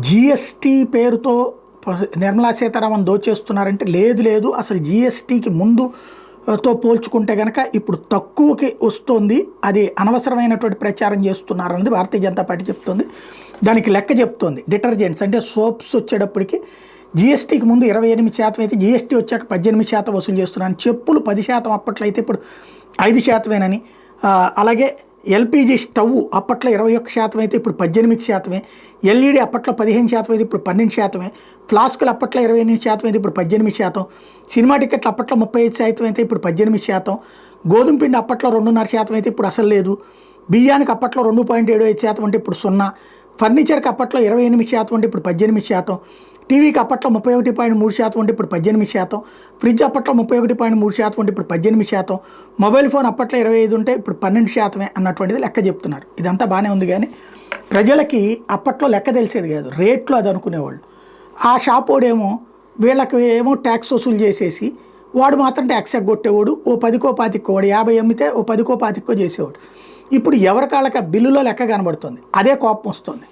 GST పేరుతో నిర్మలా సీతారామన్ దోచేస్తున్నారంటే లేదు అసలు జీఎస్టీకి ముందుతో పోల్చుకుంటే కనుక ఇప్పుడు తక్కువకి వస్తుంది, అది అనవసరమైనటువంటి ప్రచారం చేస్తున్నారన్నది భారతీయ జనతా పార్టీ చెప్తుంది. దానికి లెక్క చెప్తుంది. డిటర్జెంట్స్ అంటే సోప్స్ వచ్చేటప్పటికి జీఎస్టీకి ముందు 28% అయితే జీఎస్టీ వచ్చాక 18% వసూలు చేస్తున్నారని, చెప్పులు 10% అప్పట్లో అయితే ఇప్పుడు 5%. అలాగే ఎల్పిజి స్టవ్ అప్పట్లో 21% అయితే ఇప్పుడు 18%. ఎల్ఈడి అప్పట్లో 15% అయితే ఇప్పుడు 12%. ఫ్లాస్కులు అప్పట్లో 28% అయితే ఇప్పుడు 18%. సినిమా టికెట్లు అప్పట్లో 35% అయితే ఇప్పుడు 18%. గోధుమ పిండి అప్పట్లో 2.5% అయితే ఇప్పుడు అసలు లేదు. బియ్యానికి అప్పట్లో 2.75% అంటే ఇప్పుడు 0. ఫర్నిచర్కి అప్పట్లో 28% అంటే ఇప్పుడు 18%. టీవీకి అప్పట్లో 31.3% అంటే ఇప్పుడు 18%. ఫ్రిడ్జ్ అప్పట్లో 31.3% అంటే ఇప్పుడు 18%. మొబైల్ ఫోన్ అప్పట్లో 25 ఉంటే ఇప్పుడు 12% అన్నటువంటిది లెక్క చెప్తున్నారు. ఇదంతా బాగానే ఉంది, కానీ ప్రజలకి అప్పట్లో లెక్క తెలిసేది కాదు, రేట్లు అది అనుకునేవాళ్ళు. ఆ షాపోడేమో వీళ్ళకి ఏమో ట్యాక్స్ వసూలు చేసేసి వాడు మాత్రం ట్యాక్స్ ఎగ్గొట్టేవాడు. ఓ 10కో 25కో, వాడు 50 అమ్మితే ఓ 10కో 25కో చేసేవాడు. ఇప్పుడు ఎవరికాళ్ళకి బిల్లులో లెక్క కనబడుతుంది, అదే కోపం వస్తుంది.